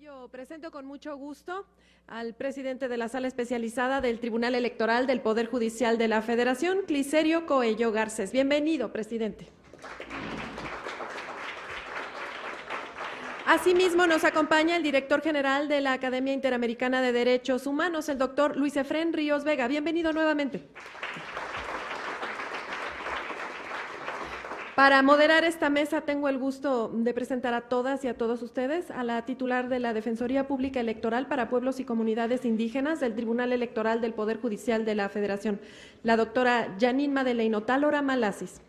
ello, presento con mucho gusto al presidente de la Sala Especializada del Tribunal Electoral del Poder Judicial de la Federación, Clicerio Coello Garcés. Bienvenido, presidente. Asimismo, nos acompaña el director general de la Academia Interamericana de Derechos Humanos, el doctor Luis Efrén Ríos Vega. Bienvenido nuevamente. Para moderar esta mesa tengo el gusto de presentar a todas y a todos ustedes a la titular de la Defensoría Pública Electoral para Pueblos y Comunidades Indígenas del Tribunal Electoral del Poder Judicial de la Federación, la doctora Janine Madeleine Otálora Malasis.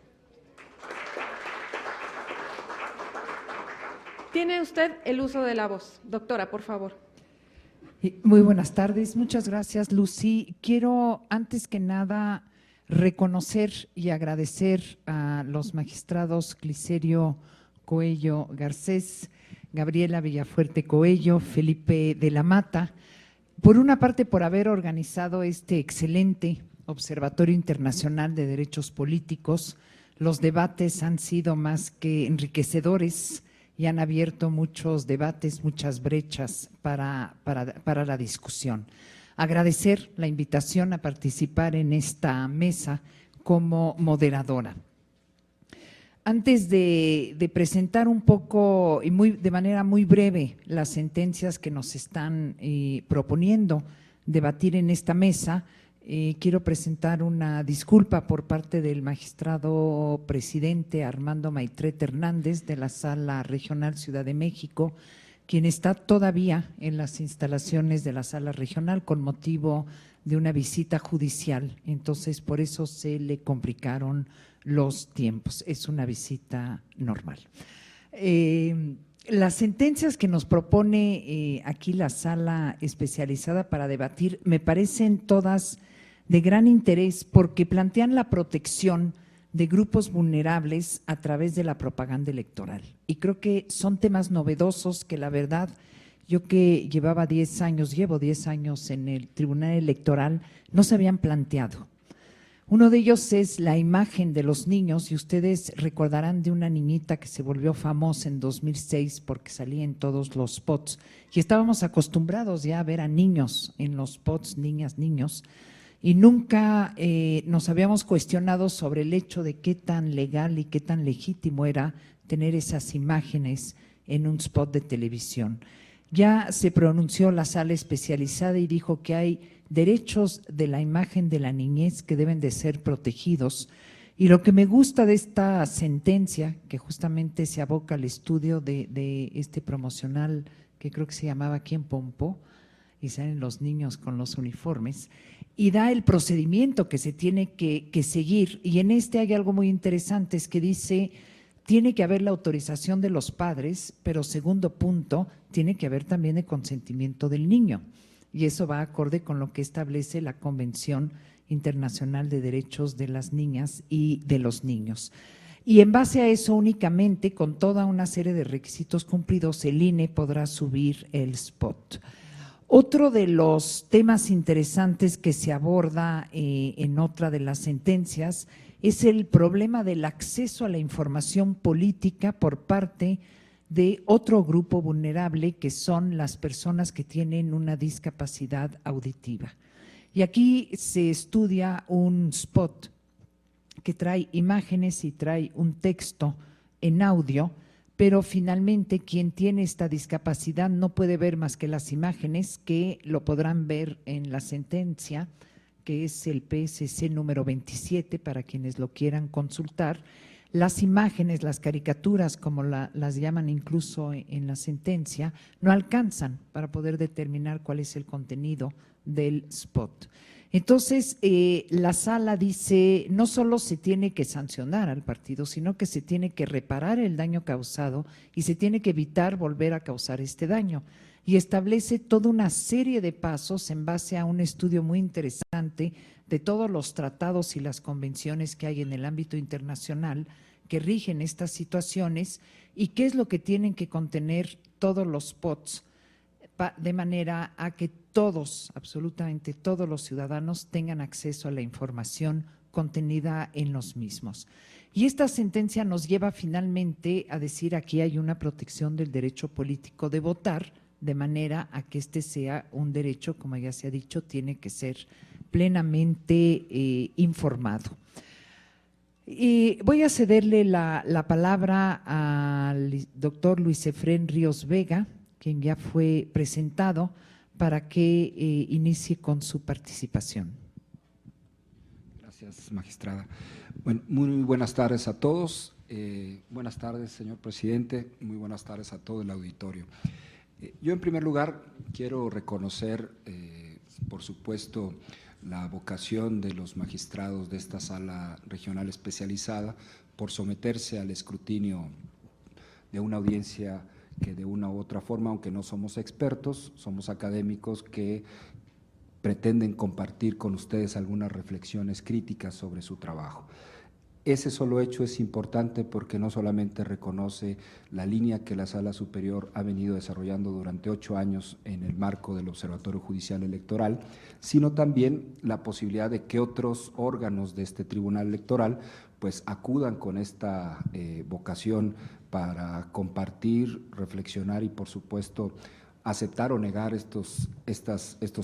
Tiene usted el uso de la voz. Doctora, por favor. Muy buenas tardes. Muchas gracias, Lucy. Quiero, antes que nada, reconocer y agradecer a los magistrados Clicerio Coello Garcés, Gabriela Villafuerte Coello, Felipe de la Mata, por una parte por haber organizado este excelente Observatorio Internacional de Derechos Políticos. Los debates han sido más que enriquecedores y han abierto muchos debates, muchas brechas para la discusión. Agradecer la invitación a participar en esta mesa como moderadora. Antes de presentar un poco y de manera muy breve las sentencias que nos están proponiendo debatir en esta mesa, quiero presentar una disculpa por parte del magistrado presidente Armando Maitret Hernández de la Sala Regional Ciudad de México, quien está todavía en las instalaciones de la Sala Regional con motivo de una visita judicial. Entonces, por eso se le complicaron los tiempos. Es una visita normal. Las sentencias que nos propone aquí la Sala Especializada para debatir me parecen todas de gran interés porque plantean la protección de grupos vulnerables a través de la propaganda electoral. Y creo que son temas novedosos que la verdad, yo que llevo 10 años en el Tribunal Electoral, no se habían planteado. Uno de ellos es la imagen de los niños, y ustedes recordarán de una niñita que se volvió famosa en 2006 porque salía en todos los spots, y estábamos acostumbrados ya a ver a niños en los spots, niñas, niños, y nunca nos habíamos cuestionado sobre el hecho de qué tan legal y qué tan legítimo era tener esas imágenes en un spot de televisión. Ya se pronunció la Sala Especializada y dijo que hay derechos de la imagen de la niñez que deben de ser protegidos. Y lo que me gusta de esta sentencia, que justamente se aboca al estudio de este promocional que creo que se llamaba ¿Quién Pompó? Y salen los niños con los uniformes, y da el procedimiento que se tiene que seguir. Y en este hay algo muy interesante, es que dice, tiene que haber la autorización de los padres, pero segundo punto, tiene que haber también el consentimiento del niño. Y eso va acorde con lo que establece la Convención Internacional de Derechos de las Niñas y de los Niños. Y en base a eso únicamente, con toda una serie de requisitos cumplidos, el INE podrá subir el spot. Otro de los temas interesantes que se aborda en otra de las sentencias es el problema del acceso a la información política por parte de otro grupo vulnerable, que son las personas que tienen una discapacidad auditiva. Y aquí se estudia un spot que trae imágenes y trae un texto en audio, pero finalmente quien tiene esta discapacidad no puede ver más que las imágenes, que lo podrán ver en la sentencia, que es el PSC número 27, para quienes lo quieran consultar. Las imágenes, las caricaturas, como las llaman incluso en la sentencia, no alcanzan para poder determinar cuál es el contenido del spot. Entonces, la sala dice, no solo se tiene que sancionar al partido, sino que se tiene que reparar el daño causado y se tiene que evitar volver a causar este daño. Y establece toda una serie de pasos en base a un estudio muy interesante de todos los tratados y las convenciones que hay en el ámbito internacional que rigen estas situaciones y qué es lo que tienen que contener todos los spots, de manera a que todos, absolutamente todos los ciudadanos tengan acceso a la información contenida en los mismos. Y esta sentencia nos lleva finalmente a decir aquí hay una protección del derecho político de votar, de manera a que este sea un derecho, como ya se ha dicho, tiene que ser plenamente informado. Y voy a cederle la palabra al doctor Luis Efrén Ríos Vega, quien ya fue presentado, para que inicie con su participación. Gracias, magistrada. Bueno, muy buenas tardes a todos. Buenas tardes, señor presidente. Muy buenas tardes a todo el auditorio. Yo, en primer lugar, quiero reconocer, por supuesto, la vocación de los magistrados de esta sala regional especializada por someterse al escrutinio de una audiencia que de una u otra forma, aunque no somos expertos, somos académicos que pretenden compartir con ustedes algunas reflexiones críticas sobre su trabajo. Ese solo hecho es importante porque no solamente reconoce la línea que la Sala Superior ha venido desarrollando durante 8 años en el marco del Observatorio Judicial Electoral, sino también la posibilidad de que otros órganos de este Tribunal Electoral pues acudan con esta vocación para compartir, reflexionar y, por supuesto, aceptar o negar estos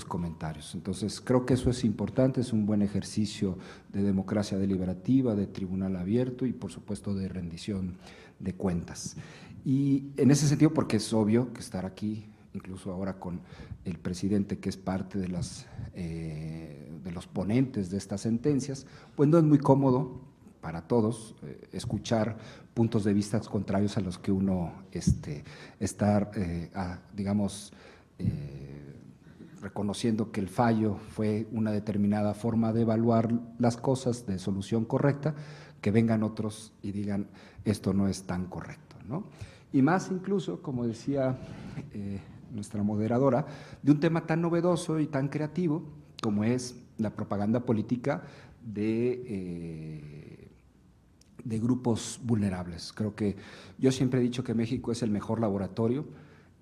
comentarios. Entonces, creo que eso es importante, es un buen ejercicio de democracia deliberativa, de tribunal abierto y, por supuesto, de rendición de cuentas. Y en ese sentido, porque es obvio que estar aquí, incluso ahora con el presidente que es parte de los ponentes de estas sentencias, pues no es muy cómodo para todos escuchar puntos de vista contrarios a los que uno está, digamos, reconociendo que el fallo fue una determinada forma de evaluar las cosas de solución correcta, que vengan otros y digan esto no es tan correcto, ¿no? Y más incluso, como decía nuestra moderadora, de un tema tan novedoso y tan creativo como es la propaganda política de grupos vulnerables. Creo que yo siempre he dicho que México es el mejor laboratorio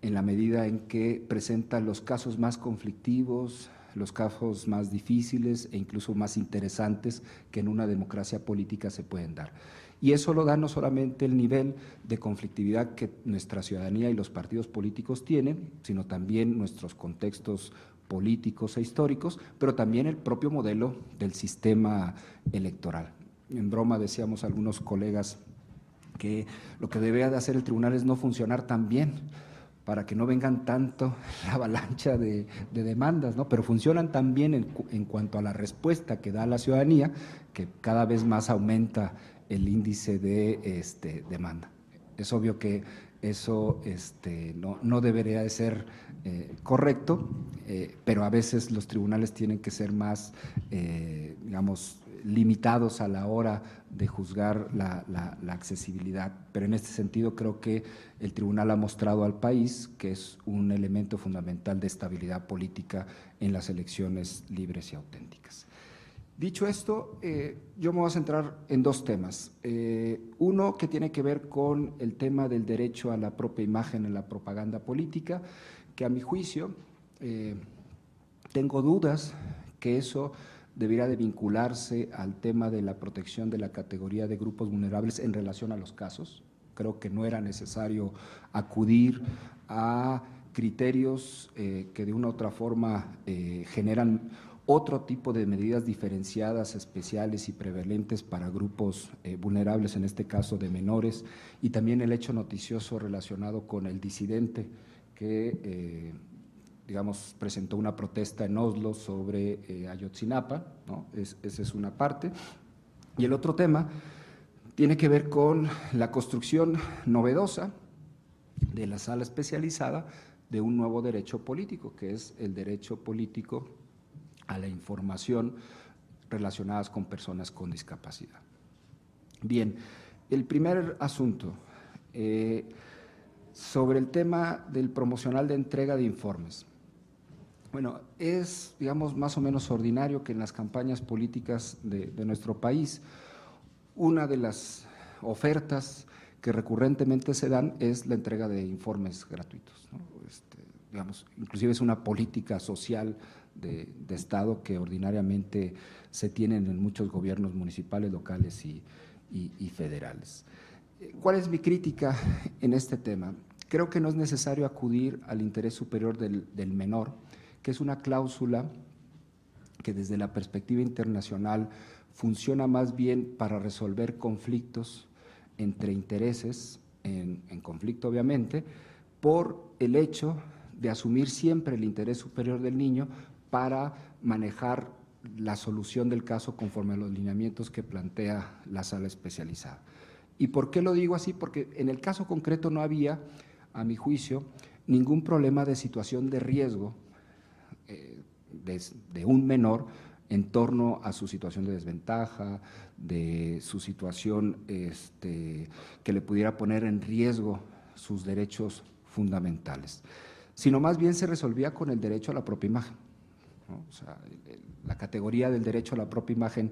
en la medida en que presenta los casos más conflictivos, los casos más difíciles e incluso más interesantes que en una democracia política se pueden dar. Y eso lo da no solamente el nivel de conflictividad que nuestra ciudadanía y los partidos políticos tienen, sino también nuestros contextos políticos e históricos, pero también el propio modelo del sistema electoral. En broma decíamos algunos colegas que lo que debería de hacer el tribunal es no funcionar tan bien para que no vengan tanto la avalancha de demandas, ¿no? Pero funcionan tan bien en cuanto a la respuesta que da la ciudadanía que cada vez más aumenta el índice de demanda. Es obvio que eso no debería de ser correcto, pero a veces los tribunales tienen que ser más, digamos, limitados a la hora de juzgar la accesibilidad. Pero en este sentido creo que el tribunal ha mostrado al país que es un elemento fundamental de estabilidad política en las elecciones libres y auténticas. Dicho esto, yo me voy a centrar en 2 temas. Uno que tiene que ver con el tema del derecho a la propia imagen en la propaganda política, que a mi juicio tengo dudas que eso debería de vincularse al tema de la protección de la categoría de grupos vulnerables en relación a los casos. Creo que no era necesario acudir a criterios que de una u otra forma generan otro tipo de medidas diferenciadas, especiales y prevalentes para grupos vulnerables, en este caso de menores, y también el hecho noticioso relacionado con el disidente que digamos, presentó una protesta en Oslo sobre Ayotzinapa, ¿no? Esa es una parte. Y el otro tema tiene que ver con la construcción novedosa de la sala especializada de un nuevo derecho político, que es el derecho político a la información relacionadas con personas con discapacidad. Bien, el primer asunto, sobre el tema del promocional de entrega de informes. Bueno, es, digamos, más o menos ordinario que en las campañas políticas de nuestro país, una de las ofertas que recurrentemente se dan es la entrega de informes gratuitos, ¿no? Digamos, inclusive es una política social de Estado que ordinariamente se tienen en muchos gobiernos municipales, locales y federales. ¿Cuál es mi crítica en este tema? creo que no es necesario acudir al interés superior del menor, que es una cláusula que desde la perspectiva internacional funciona más bien para resolver conflictos entre intereses, en conflicto obviamente, por el hecho de asumir siempre el interés superior del niño para manejar la solución del caso conforme a los lineamientos que plantea la sala especializada. ¿Y por qué lo digo así? Porque en el caso concreto no había, a mi juicio, ningún problema de situación de riesgo de un menor en torno a su situación de desventaja, de su situación que le pudiera poner en riesgo sus derechos fundamentales, sino más bien se resolvía con el derecho a la propia imagen, ¿no? O sea, la categoría del derecho a la propia imagen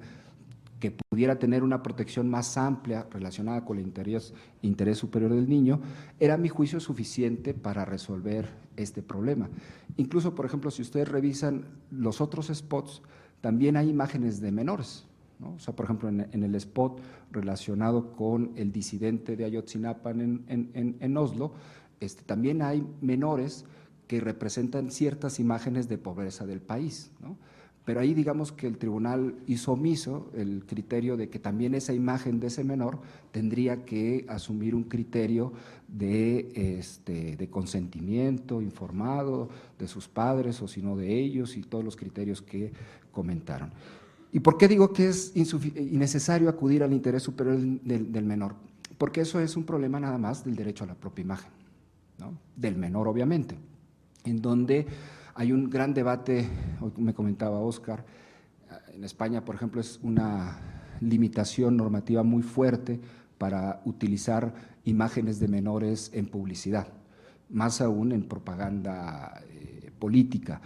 que pudiera tener una protección más amplia relacionada con el interés superior del niño, era a mi juicio suficiente para resolver este problema. Incluso, por ejemplo, si ustedes revisan los otros spots, también hay imágenes de menores, ¿no? O sea, por ejemplo, en el spot relacionado con el disidente de Ayotzinapa en Oslo, también hay menores que representan ciertas imágenes de pobreza del país, ¿no? Pero ahí digamos que el tribunal hizo omiso el criterio de que también esa imagen de ese menor tendría que asumir un criterio de consentimiento informado de sus padres o si no de ellos y todos los criterios que comentaron. ¿Y por qué digo que es innecesario acudir al interés superior del menor? Porque eso es un problema nada más del derecho a la propia imagen, ¿no? Del menor obviamente, en donde hay un gran debate, hoy me comentaba Óscar, en España, por ejemplo, es una limitación normativa muy fuerte para utilizar imágenes de menores en publicidad, más aún en propaganda política.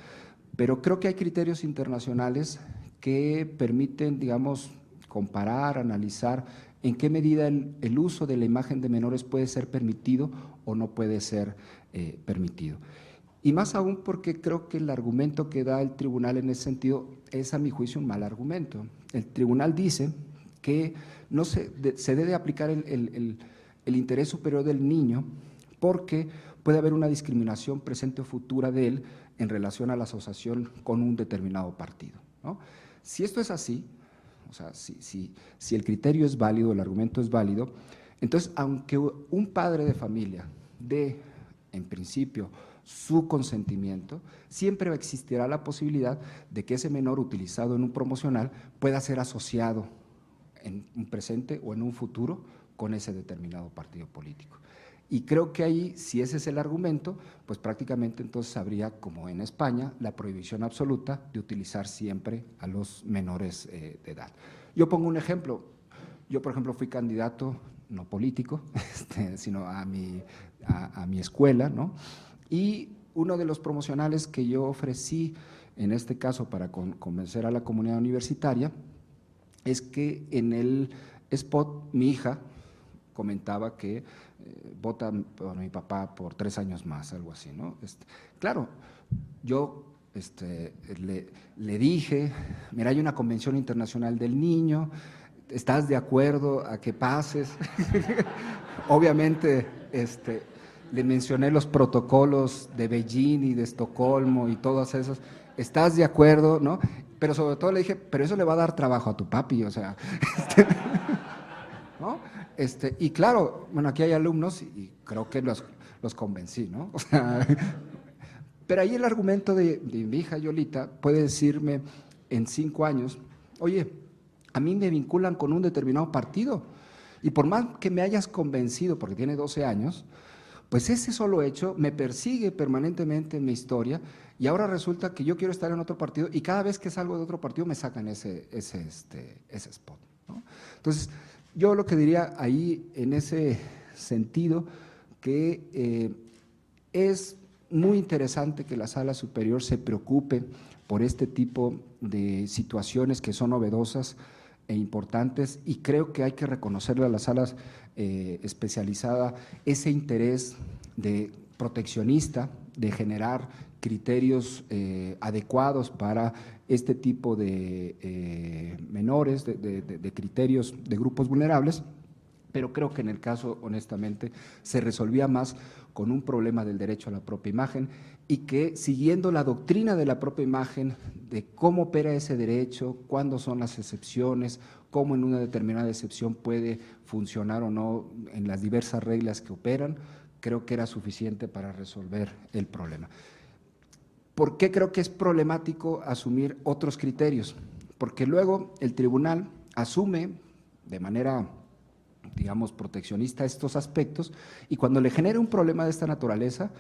Pero creo que hay criterios internacionales que permiten, digamos, comparar, analizar en qué medida el uso de la imagen de menores puede ser permitido o no puede ser permitido. Y más aún porque creo que el argumento que da el tribunal en ese sentido es, a mi juicio, un mal argumento. El tribunal dice que no se debe aplicar el interés superior del niño porque puede haber una discriminación presente o futura de él en relación a la asociación con un determinado partido, ¿no? Si esto es así, o sea, si el criterio es válido, el argumento es válido, entonces, aunque un padre de familia dé, en principio, su consentimiento, siempre existirá la posibilidad de que ese menor utilizado en un promocional pueda ser asociado en un presente o en un futuro con ese determinado partido político. Y creo que ahí, si ese es el argumento, pues prácticamente entonces habría, como en España, la prohibición absoluta de utilizar siempre a los menores de edad. Yo pongo un ejemplo. Yo, por ejemplo, fui candidato, no político, sino a mi escuela, ¿no? Y uno de los promocionales que yo ofrecí, en este caso para convencer a la comunidad universitaria, es que en el spot mi hija comentaba que vota por mi papá por 3 años más, algo así, ¿no? Claro, yo le dije, mira, hay una convención internacional del niño, ¿estás de acuerdo a que pases? Obviamente, le mencioné los protocolos de Beijing y de Estocolmo y todos esos, ¿estás de acuerdo? ¿No? Pero sobre todo le dije, pero eso le va a dar trabajo a tu papi, o sea, ¿no? Y claro, bueno, aquí hay alumnos y creo que los convencí, ¿no? O sea, pero ahí el argumento de mi hija Yolita puede decirme en 5 años, oye, a mí me vinculan con un determinado partido y por más que me hayas convencido, porque tiene 12 años, pues ese solo hecho me persigue permanentemente en mi historia y ahora resulta que yo quiero estar en otro partido y cada vez que salgo de otro partido me sacan ese spot, ¿no? Entonces, yo lo que diría ahí en ese sentido que es muy interesante que la Sala Superior se preocupe por este tipo de situaciones que son novedosas e importantes y creo que hay que reconocerle a las salas especializadas ese interés de proteccionista, de generar criterios adecuados para este tipo de menores, de criterios de grupos vulnerables, pero creo que en el caso, honestamente, se resolvía más con un problema del derecho a la propia imagen y que siguiendo la doctrina de la propia imagen, de cómo opera ese derecho, cuándo son las excepciones, cómo en una determinada excepción puede funcionar o no en las diversas reglas que operan, creo que era suficiente para resolver el problema. ¿Por qué creo que es problemático asumir otros criterios? Porque luego el tribunal asume de manera, digamos, proteccionista estos aspectos y cuando le genere un problema de esta naturaleza,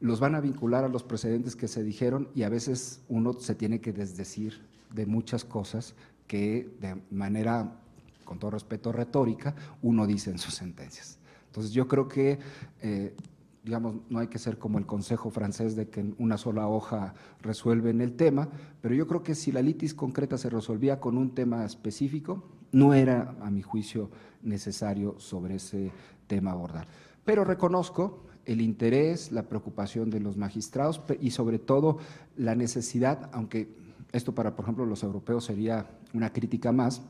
los van a vincular a los precedentes que se dijeron y a veces uno se tiene que desdecir de muchas cosas que de manera, con todo respeto, retórica, uno dice en sus sentencias. Entonces yo creo que, digamos, no hay que ser como el consejo francés de que en una sola hoja resuelven el tema, pero yo creo que si la litis concreta se resolvía con un tema específico, no era, a mi juicio, necesario sobre ese tema abordar. Pero reconozco el interés, la preocupación de los magistrados y sobre todo la necesidad, aunque esto para, por ejemplo, los europeos sería una crítica más,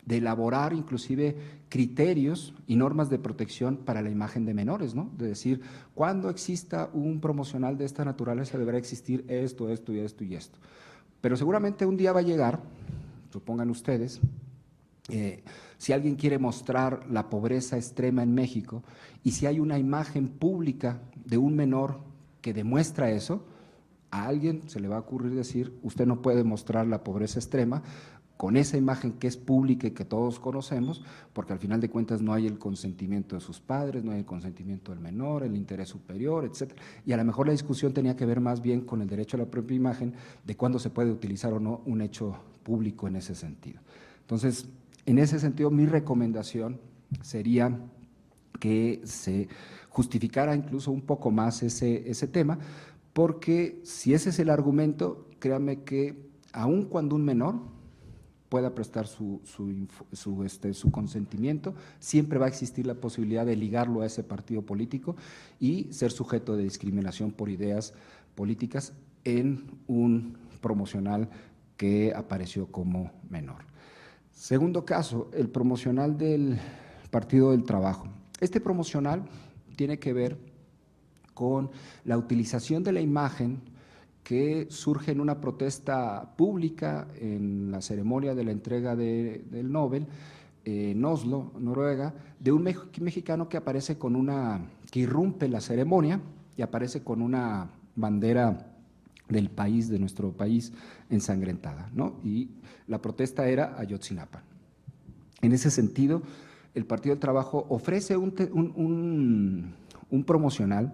de elaborar inclusive criterios y normas de protección para la imagen de menores, ¿no? De decir, cuando exista un promocional de esta naturaleza deberá existir esto, esto y esto y esto. Pero seguramente un día va a llegar, supongan ustedes, si alguien quiere mostrar la pobreza extrema en México y si hay una imagen pública de un menor que demuestra eso, a alguien se le va a ocurrir decir, usted no puede mostrar la pobreza extrema con esa imagen que es pública y que todos conocemos, porque al final de cuentas no hay el consentimiento de sus padres, no hay el consentimiento del menor, el interés superior, etcétera. Y a lo mejor la discusión tenía que ver más bien con el derecho a la propia imagen, de cuándo se puede utilizar o no un hecho público en ese sentido. Entonces, en ese sentido, mi recomendación sería que se justificara incluso un poco más ese tema, porque si ese es el argumento, créanme que aun cuando un menor pueda prestar su consentimiento, siempre va a existir la posibilidad de ligarlo a ese partido político y ser sujeto de discriminación por ideas políticas en un promocional que apareció como menor. Segundo caso, el promocional del Partido del Trabajo. Este promocional tiene que ver con la utilización de la imagen que surge en una protesta pública en la ceremonia de la entrega del Nobel en Oslo, Noruega, de un mexicano que aparece que irrumpe la ceremonia y aparece con una bandera del país, de nuestro país, ensangrentada, ¿no? Y la protesta era Ayotzinapa. En ese sentido, el Partido del Trabajo ofrece un promocional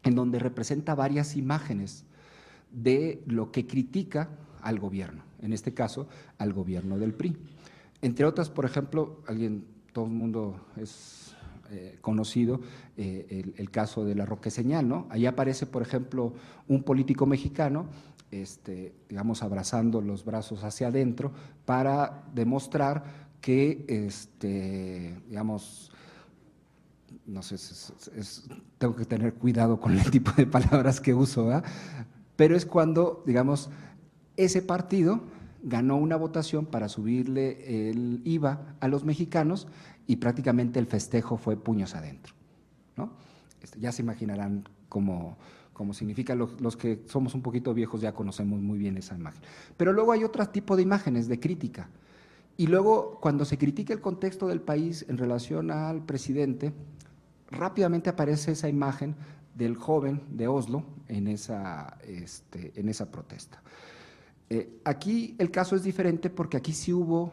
en donde representa varias imágenes de lo que critica al gobierno, en este caso, al gobierno del PRI. Entre otras, por ejemplo, todo el mundo es conocido el caso de la Roqueseñal, ¿no? Ahí aparece, por ejemplo, un político mexicano, digamos, abrazando los brazos hacia adentro para demostrar que, digamos, no sé, tengo que tener cuidado con el tipo de palabras que uso, ¿verdad? Pero es cuando, digamos, ese partido ganó una votación para subirle el IVA a los mexicanos y prácticamente el festejo fue puños adentro, ¿no? Ya se imaginarán cómo significa, los que somos un poquito viejos ya conocemos muy bien esa imagen. Pero luego hay otro tipo de imágenes de crítica. Y luego, cuando se critica el contexto del país en relación al presidente, rápidamente aparece esa imagen del joven de Oslo en esa protesta. Aquí el caso es diferente porque aquí sí hubo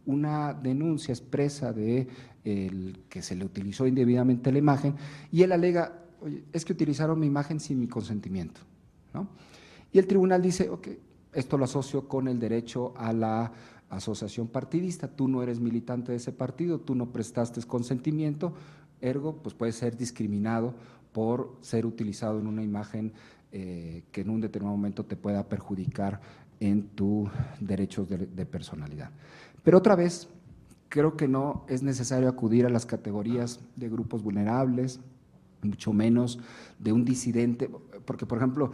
una denuncia expresa de que se le utilizó indebidamente la imagen y él alega, oye, es que utilizaron mi imagen sin mi consentimiento, ¿no? Y el tribunal dice, ok, esto lo asocio con el derecho a la asociación partidista, tú no eres militante de ese partido, tú no prestaste consentimiento, ergo, pues puedes ser discriminado por ser utilizado en una imagen que en un determinado momento te pueda perjudicar en tus derechos de personalidad. Pero otra vez, creo que no es necesario acudir a las categorías de grupos vulnerables, mucho menos de un disidente, porque, por ejemplo,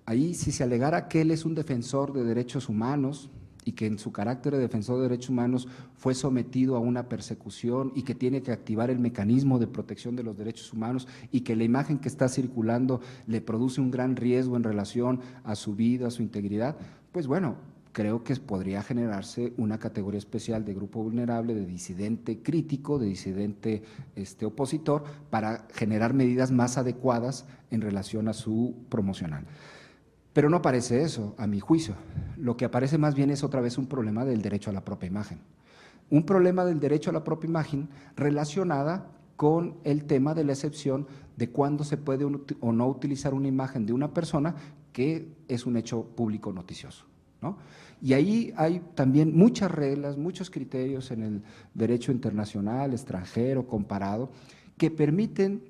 ahí si se alegara que él es un defensor de derechos humanos y que en su carácter de defensor de derechos humanos fue sometido a una persecución y que tiene que activar el mecanismo de protección de los derechos humanos y que la imagen que está circulando le produce un gran riesgo en relación a su vida, a su integridad, pues bueno, creo que podría generarse una categoría especial de grupo vulnerable, de disidente crítico, de disidente opositor, para generar medidas más adecuadas en relación a su promocional. Pero no aparece eso, a mi juicio. Lo que aparece más bien es otra vez un problema del derecho a la propia imagen. Un problema del derecho a la propia imagen relacionada con el tema de la excepción de cuándo se puede o no utilizar una imagen de una persona que es un hecho público noticioso, ¿no? Y ahí hay también muchas reglas, muchos criterios en el derecho internacional, extranjero, comparado, que permiten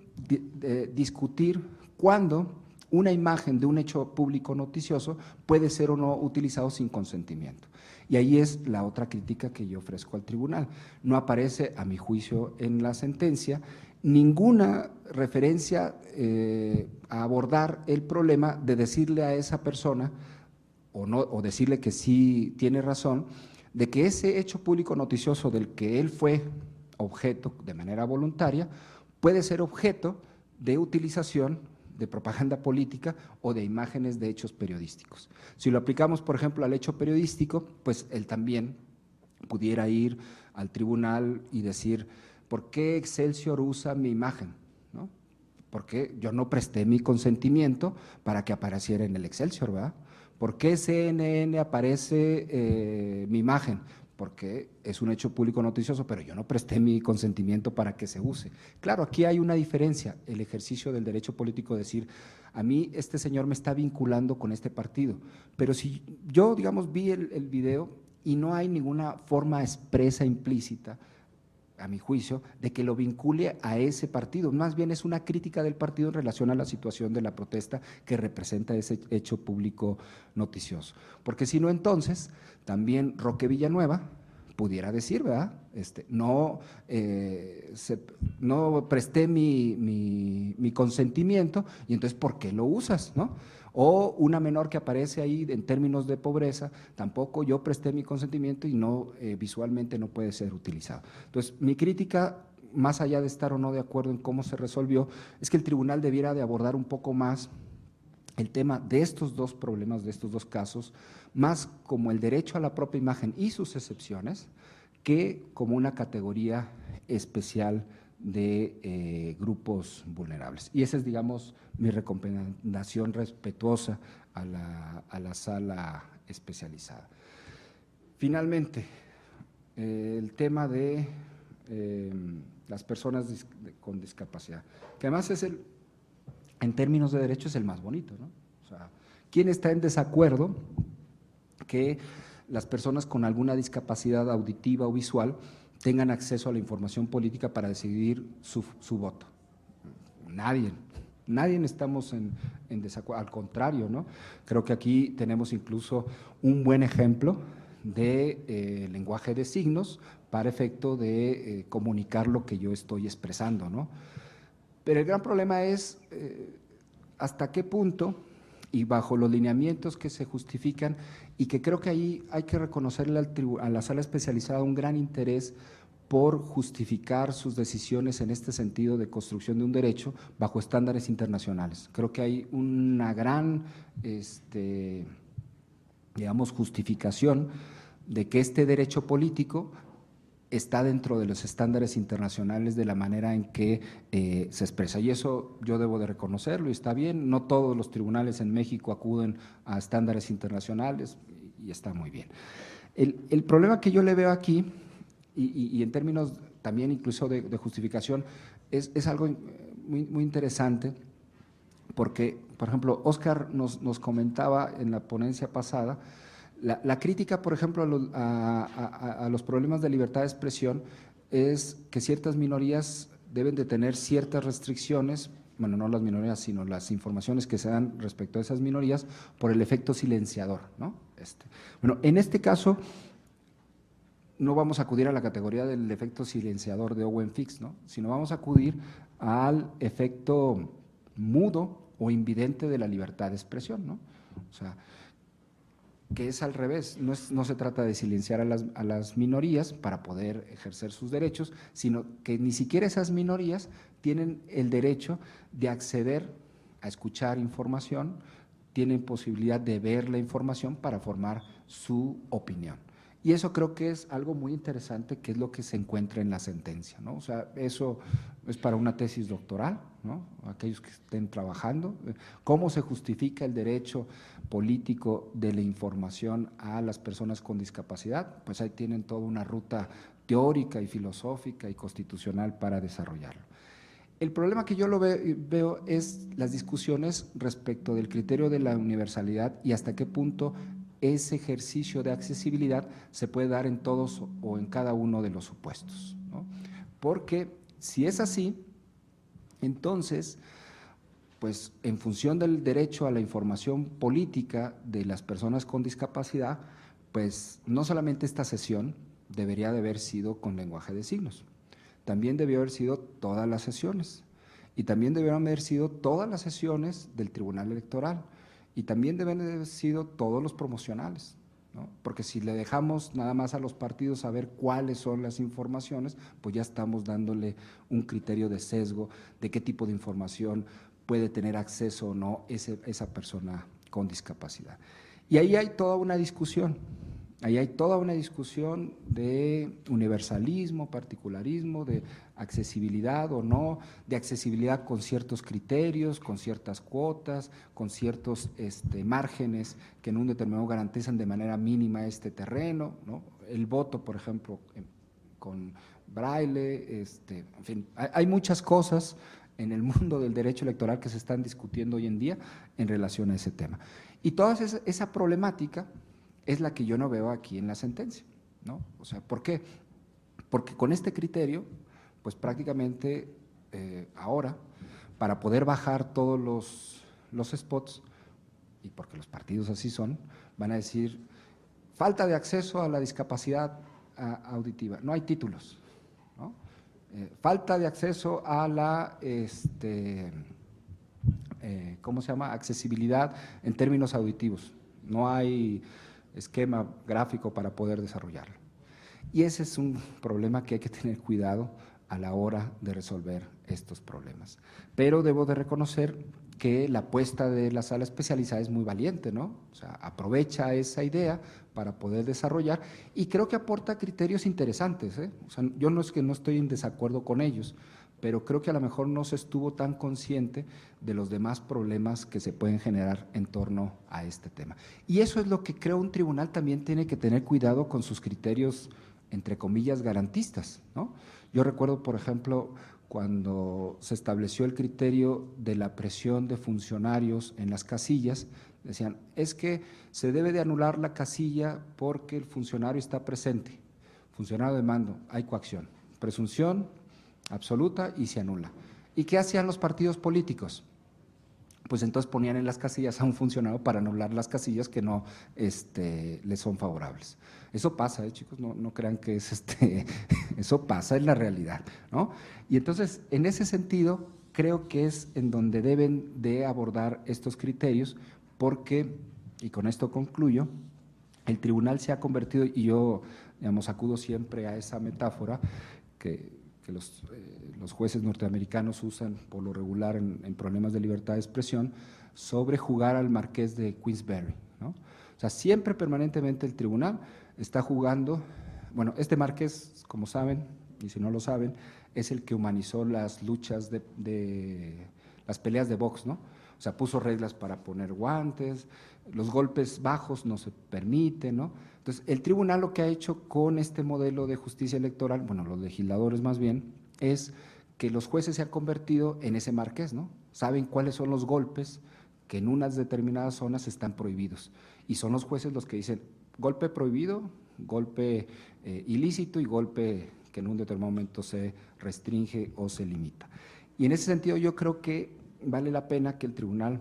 discutir cuándo una imagen de un hecho público noticioso puede ser o no utilizado sin consentimiento. Y ahí es la otra crítica que yo ofrezco al tribunal. No aparece, a mi juicio, en la sentencia ninguna referencia a abordar el problema de decirle a esa persona o decirle que sí tiene razón, de que ese hecho público noticioso del que él fue objeto de manera voluntaria puede ser objeto de utilización de propaganda política o de imágenes de hechos periodísticos. Si lo aplicamos, por ejemplo, al hecho periodístico, pues él también pudiera ir al tribunal y decir, ¿por qué Excelsior usa mi imagen? ¿No? Porque yo no presté mi consentimiento para que apareciera en el Excelsior, ¿verdad? ¿Por qué CNN aparece mi imagen? Porque es un hecho público noticioso, pero yo no presté mi consentimiento para que se use. Claro, aquí hay una diferencia, el ejercicio del derecho político, decir, a mí este señor me está vinculando con este partido, pero si yo, digamos, vi el video y no hay ninguna forma expresa, implícita, a mi juicio, de que lo vincule a ese partido, más bien es una crítica del partido en relación a la situación de la protesta que representa ese hecho público noticioso. Porque si no, entonces, también Roque Villanueva pudiera decir, ¿verdad? No presté mi consentimiento y entonces, ¿por qué lo usas, no? O una menor que aparece ahí en términos de pobreza, tampoco yo presté mi consentimiento y no visualmente no puede ser utilizado. Entonces, mi crítica, más allá de estar o no de acuerdo en cómo se resolvió, es que el tribunal debiera de abordar un poco más el tema de estos dos problemas, de estos dos casos, más como el derecho a la propia imagen y sus excepciones, que como una categoría especial de grupos vulnerables. Y esa es, digamos, mi recomendación respetuosa a la sala especializada. Finalmente, el tema de las personas con discapacidad, que además es en términos de derecho es el más bonito, ¿no? O sea, ¿quién está en desacuerdo que las personas con alguna discapacidad auditiva o visual tengan acceso a la información política para decidir su voto? Nadie estamos en desacuerdo, al contrario, ¿no? Creo que aquí tenemos incluso un buen ejemplo de lenguaje de signos para efecto de comunicar lo que yo estoy expresando, ¿no? Pero el gran problema es hasta qué punto y bajo los lineamientos que se justifican, y que creo que ahí hay que reconocerle a la sala especializada un gran interés por justificar sus decisiones en este sentido de construcción de un derecho bajo estándares internacionales. Creo que hay una gran, digamos, justificación de que este derecho político está dentro de los estándares internacionales de la manera en que se expresa. Y eso yo debo de reconocerlo y está bien. No todos los tribunales en México acuden a estándares internacionales y está muy bien. El problema que yo le veo aquí, y en términos también incluso de justificación, es algo muy interesante, porque, por ejemplo, Óscar nos comentaba en la ponencia pasada, la crítica, por ejemplo, a los problemas de libertad de expresión es que ciertas minorías deben de tener ciertas restricciones, bueno, no las minorías, sino las informaciones que se dan respecto a esas minorías por el efecto silenciador, ¿no? Bueno, en este caso no vamos a acudir a la categoría del efecto silenciador de Owen Fix, ¿no? Sino vamos a acudir al efecto mudo o invidente de la libertad de expresión, ¿no? O sea, que es al revés, no se trata de silenciar a las minorías para poder ejercer sus derechos, sino que ni siquiera esas minorías tienen el derecho de acceder a escuchar información, tienen posibilidad de ver la información para formar su opinión. Y eso creo que es algo muy interesante, que es lo que se encuentra en la sentencia, ¿no? O sea, eso es para una tesis doctoral, ¿no? Aquellos que estén trabajando, cómo se justifica el derecho político de la información a las personas con discapacidad, pues ahí tienen toda una ruta teórica y filosófica y constitucional para desarrollarlo. El problema que yo lo veo es las discusiones respecto del criterio de la universalidad y hasta qué punto ese ejercicio de accesibilidad se puede dar en todos o en cada uno de los supuestos, ¿no? Porque si es así, entonces, pues en función del derecho a la información política de las personas con discapacidad, pues no solamente esta sesión debería de haber sido con lenguaje de signos, también debió haber sido todas las sesiones, y también debieron haber sido todas las sesiones del Tribunal Electoral, y también deben haber sido todos los promocionales, ¿no? Porque si le dejamos nada más a los partidos saber cuáles son las informaciones, pues ya estamos dándole un criterio de sesgo de qué tipo de información puede tener acceso o no esa persona con discapacidad. Y ahí hay toda una discusión. Ahí hay toda una discusión de universalismo, particularismo, de accesibilidad o no, de accesibilidad con ciertos criterios, con ciertas cuotas, con ciertos márgenes que en un determinado garantizan de manera mínima este terreno, ¿no? El voto, por ejemplo, con braille, en fin, hay muchas cosas en el mundo del derecho electoral que se están discutiendo hoy en día en relación a ese tema. Y toda esa problemática es la que yo no veo aquí en la sentencia, ¿no? O sea, ¿por qué? Porque con este criterio, pues prácticamente ahora, para poder bajar todos los spots, y porque los partidos así son, van a decir, falta de acceso a la discapacidad auditiva, no hay títulos, ¿no? Falta de acceso a la, ¿cómo se llama?, accesibilidad en términos auditivos, no hay esquema gráfico para poder desarrollarlo. Y ese es un problema que hay que tener cuidado a la hora de resolver estos problemas. Pero debo de reconocer que la apuesta de la sala especializada es muy valiente, ¿no? O sea, aprovecha esa idea para poder desarrollar y creo que aporta criterios interesantes, ¿eh? O sea, yo no es que no estoy en desacuerdo con ellos, pero creo que a lo mejor no se estuvo tan consciente de los demás problemas que se pueden generar en torno a este tema. Y eso es lo que creo un tribunal también tiene que tener cuidado con sus criterios, entre comillas, garantistas, ¿no? Yo recuerdo, por ejemplo, cuando se estableció el criterio de la presión de funcionarios en las casillas, decían, es que se debe de anular la casilla porque el funcionario está presente, funcionario de mando, hay coacción, presunción absoluta y se anula. ¿Y qué hacían los partidos políticos? Pues entonces ponían en las casillas a un funcionario para anular las casillas que no les son favorables. Eso pasa, chicos, no crean que es eso pasa en la realidad, ¿no? Y entonces, en ese sentido, creo que es en donde deben de abordar estos criterios, porque, y con esto concluyo, el tribunal se ha convertido, y yo, digamos, acudo siempre a esa metáfora que los jueces norteamericanos usan por lo regular en problemas de libertad de expresión, sobre jugar al marqués de Queensberry, ¿no? O sea, siempre permanentemente el tribunal está jugando, bueno, este marqués, como saben, y si no lo saben, es el que humanizó las luchas las peleas de box, ¿no? O sea, puso reglas para poner guantes, los golpes bajos no se permiten, ¿no? Entonces, el tribunal lo que ha hecho con este modelo de justicia electoral, bueno, los legisladores más bien, es que los jueces se han convertido en ese marqués, ¿no? Saben cuáles son los golpes que en unas determinadas zonas están prohibidos. Y son los jueces los que dicen golpe prohibido, golpe ilícito y golpe que en un determinado momento se restringe o se limita. Y en ese sentido yo creo que vale la pena que el tribunal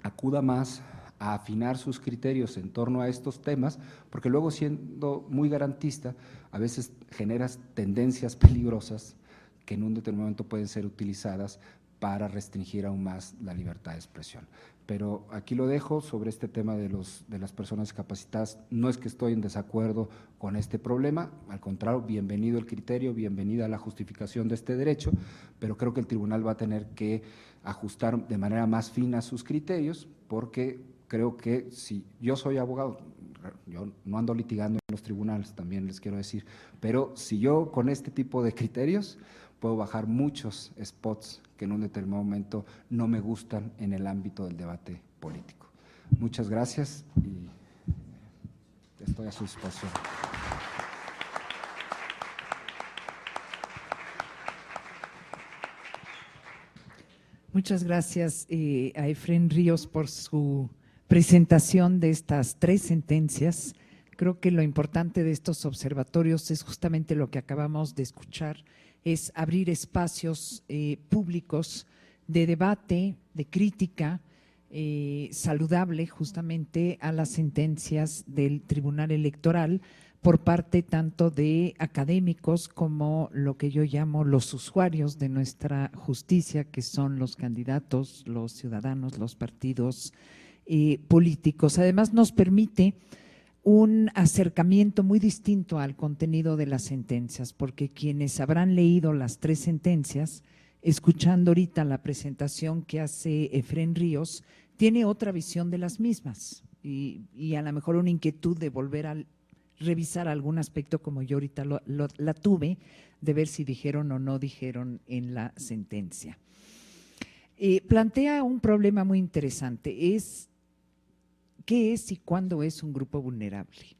acuda más a afinar sus criterios en torno a estos temas, porque luego, siendo muy garantista, a veces generas tendencias peligrosas que en un determinado momento pueden ser utilizadas para restringir aún más la libertad de expresión. Pero aquí lo dejo sobre este tema de las personas discapacitadas. No es que estoy en desacuerdo con este problema, al contrario, bienvenido el criterio, bienvenida la justificación de este derecho, pero creo que el tribunal va a tener que ajustar de manera más fina sus criterios, porque creo que si yo soy abogado, yo no ando litigando en los tribunales, también les quiero decir, pero si yo con este tipo de criterios puedo bajar muchos spots que en un determinado momento no me gustan en el ámbito del debate político. Muchas gracias y estoy a su disposición. Muchas gracias a Efraín Ríos por su presentación de estas 3 sentencias. Creo que lo importante de estos observatorios es justamente lo que acabamos de escuchar, es abrir espacios públicos de debate, de crítica saludable justamente a las sentencias del Tribunal Electoral por parte tanto de académicos como lo que yo llamo los usuarios de nuestra justicia, que son los candidatos, los ciudadanos, los partidos políticos. Además, nos permite un acercamiento muy distinto al contenido de las sentencias, porque quienes habrán leído las 3 sentencias, escuchando ahorita la presentación que hace Efraín Ríos, tiene otra visión de las mismas y a lo mejor una inquietud de volver a revisar algún aspecto como yo ahorita la tuve, de ver si dijeron o no dijeron en la sentencia. Plantea un problema muy interesante, es ¿qué es y cuándo es un grupo vulnerable?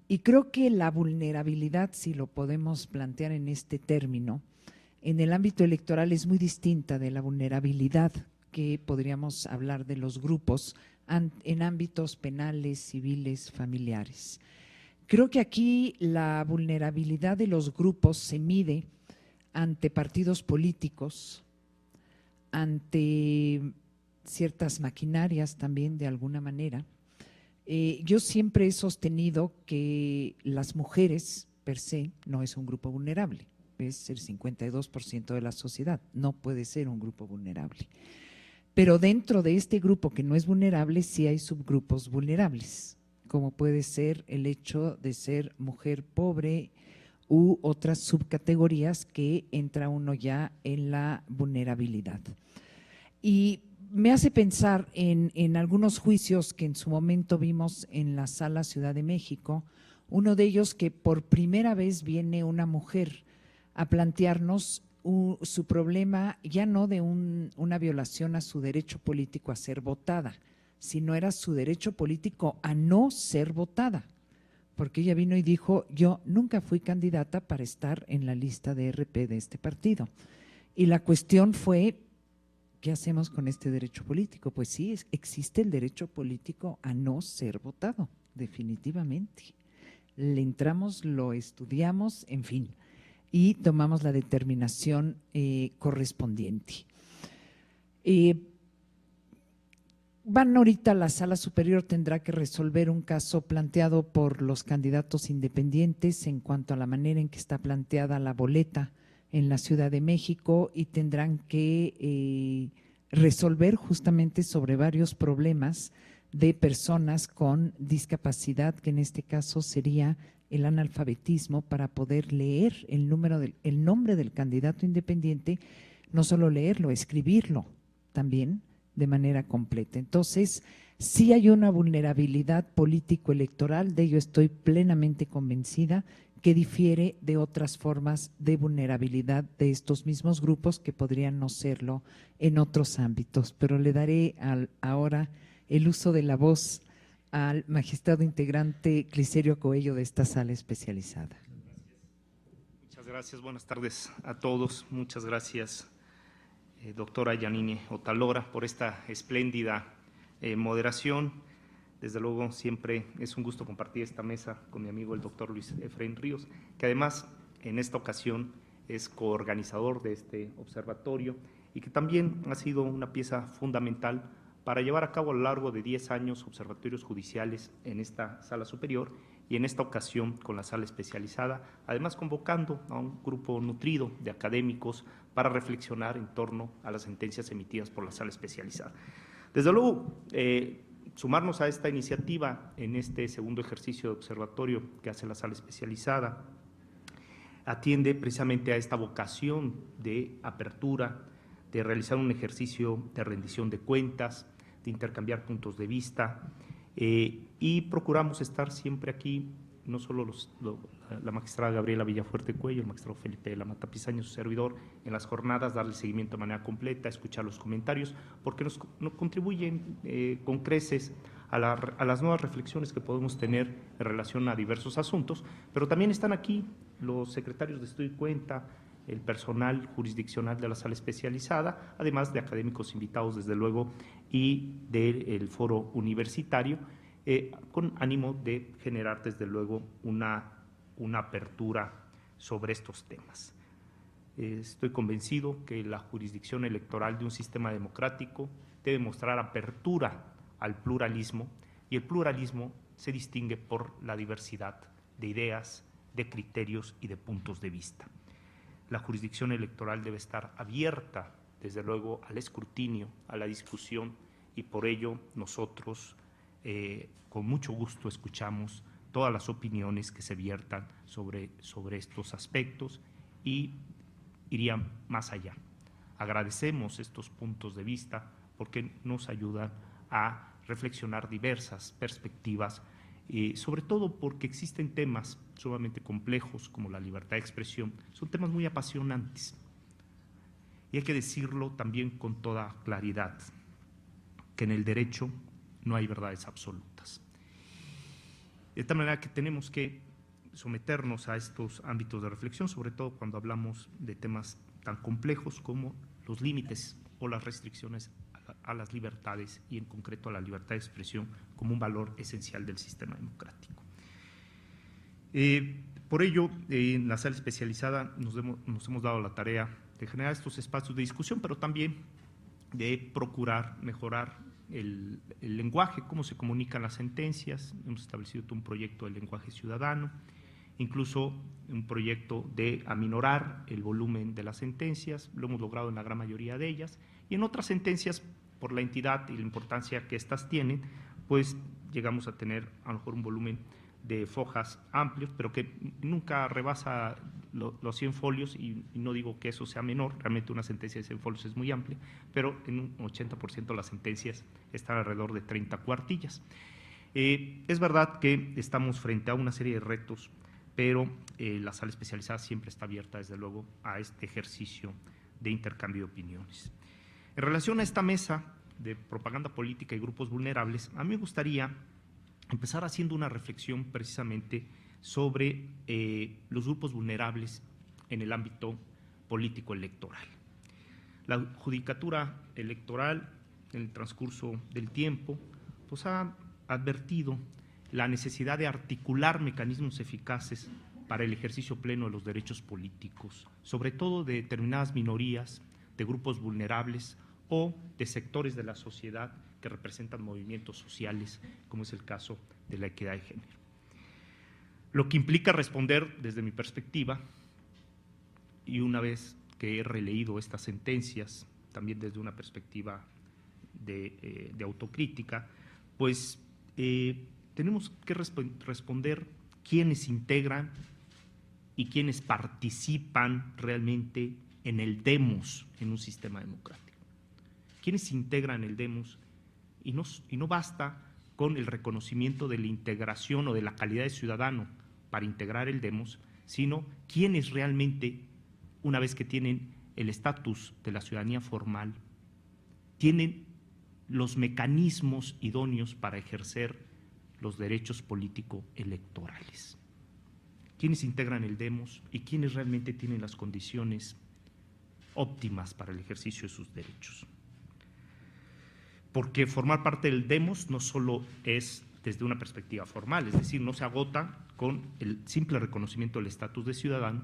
Y creo que la vulnerabilidad, si lo podemos plantear en este término, en el ámbito electoral es muy distinta de la vulnerabilidad que podríamos hablar de los grupos en ámbitos penales, civiles, familiares. Creo que aquí la vulnerabilidad de los grupos se mide ante partidos políticos, ante ciertas maquinarias también de alguna manera. Yo siempre he sostenido que las mujeres per se no es un grupo vulnerable, es el 52% de la sociedad, no puede ser un grupo vulnerable. Pero dentro de este grupo que no es vulnerable sí hay subgrupos vulnerables, como puede ser el hecho de ser mujer pobre u otras subcategorías que entra uno ya en la vulnerabilidad. Y me hace pensar en algunos juicios que en su momento vimos en la Sala Ciudad de México, uno de ellos que por primera vez viene una mujer a plantearnos su problema ya no de una violación a su derecho político a ser votada, sino era su derecho político a no ser votada, porque ella vino y dijo, yo nunca fui candidata para estar en la lista de RP de este partido. Y la cuestión fue, ¿qué hacemos con este derecho político? Pues sí, existe el derecho político a no ser votado, definitivamente. Le entramos, lo estudiamos, en fin, y tomamos la determinación correspondiente. Van ahorita a la Sala Superior, tendrá que resolver un caso planteado por los candidatos independientes en cuanto a la manera en que está planteada la boleta en la Ciudad de México y tendrán que resolver justamente sobre varios problemas de personas con discapacidad, que en este caso sería el analfabetismo, para poder leer el nombre del candidato independiente, no solo leerlo, escribirlo también de manera completa. Entonces, sí hay una vulnerabilidad político-electoral, de ello estoy plenamente convencida, que difiere de otras formas de vulnerabilidad de estos mismos grupos que podrían no serlo en otros ámbitos. Pero le daré ahora el uso de la voz al magistrado integrante Clicerio Coello de esta sala especializada. Muchas gracias, buenas tardes a todos. Muchas gracias, doctora Yanine Otalora, por esta espléndida moderación. Desde luego, siempre es un gusto compartir esta mesa con mi amigo el doctor Luis Efraín Ríos, que además en esta ocasión es coorganizador de este observatorio y que también ha sido una pieza fundamental para llevar a cabo a lo largo de 10 años observatorios judiciales en esta Sala Superior y en esta ocasión con la sala especializada, además convocando a un grupo nutrido de académicos para reflexionar en torno a las sentencias emitidas por la sala especializada. Desde luego, sumarnos a esta iniciativa en este segundo ejercicio de observatorio que hace la sala especializada atiende precisamente a esta vocación de apertura, de realizar un ejercicio de rendición de cuentas, de intercambiar puntos de vista, y procuramos estar siempre aquí, no solo la magistrada Gabriela Villafuerte Cuello, el magistrado Felipe de la Mata Pizaña, su servidor, en las jornadas, darle seguimiento de manera completa, escuchar los comentarios, porque nos contribuyen con creces a las nuevas reflexiones que podemos tener en relación a diversos asuntos, pero también están aquí los secretarios de estudio y cuenta, el personal jurisdiccional de la sala especializada, además de académicos invitados, desde luego, y del foro universitario, con ánimo de generar, desde luego, una apertura sobre estos temas. Estoy convencido que la jurisdicción electoral de un sistema democrático debe mostrar apertura al pluralismo, y el pluralismo se distingue por la diversidad de ideas, de criterios y de puntos de vista. La jurisdicción electoral debe estar abierta, desde luego, al escrutinio, a la discusión, y por ello nosotros con mucho gusto escuchamos todas las opiniones que se viertan sobre estos aspectos, y iría más allá. Agradecemos estos puntos de vista porque nos ayudan a reflexionar diversas perspectivas, sobre todo porque existen temas sumamente complejos como la libertad de expresión, son temas muy apasionantes. Y hay que decirlo también con toda claridad, que en el derecho no hay verdades absolutas. De tal manera que tenemos que someternos a estos ámbitos de reflexión, sobre todo cuando hablamos de temas tan complejos como los límites o las restricciones a las libertades, y en concreto a la libertad de expresión como un valor esencial del sistema democrático. Por ello, en la sala especializada nos hemos dado la tarea de generar estos espacios de discusión, pero también de procurar mejorar el lenguaje, cómo se comunican las sentencias. Hemos establecido todo un proyecto de lenguaje ciudadano, incluso un proyecto de aminorar el volumen de las sentencias, lo hemos logrado en la gran mayoría de ellas, y en otras sentencias, por la entidad y la importancia que éstas tienen, pues llegamos a tener a lo mejor un volumen de fojas amplios, pero que nunca rebasa los 100 folios, y no digo que eso sea menor, realmente una sentencia de 100 folios es muy amplia, pero en un 80% de las sentencias están alrededor de 30 cuartillas. Es verdad que estamos frente a una serie de retos, pero la sala especializada siempre está abierta, desde luego, a este ejercicio de intercambio de opiniones. En relación a esta mesa de propaganda política y grupos vulnerables, a mí me gustaría empezar haciendo una reflexión precisamente sobre los grupos vulnerables en el ámbito político electoral. La judicatura electoral, en el transcurso del tiempo, pues ha advertido la necesidad de articular mecanismos eficaces para el ejercicio pleno de los derechos políticos, sobre todo de determinadas minorías, de grupos vulnerables o de sectores de la sociedad que representan movimientos sociales, como es el caso de la equidad de género. Lo que implica responder, desde mi perspectiva, y una vez que he releído estas sentencias, también desde una perspectiva de autocrítica, pues tenemos que responder quiénes integran y quiénes participan realmente en el demos en un sistema democrático. Quiénes integran el demos, y no basta con el reconocimiento de la integración o de la calidad de ciudadano para integrar el demos, sino quiénes realmente, una vez que tienen el estatus de la ciudadanía formal, tienen los mecanismos idóneos para ejercer los derechos político-electorales. Quiénes integran el demos y quiénes realmente tienen las condiciones óptimas para el ejercicio de sus derechos. Porque formar parte del demos no solo es desde una perspectiva formal, es decir, no se agota con el simple reconocimiento del estatus de ciudadano,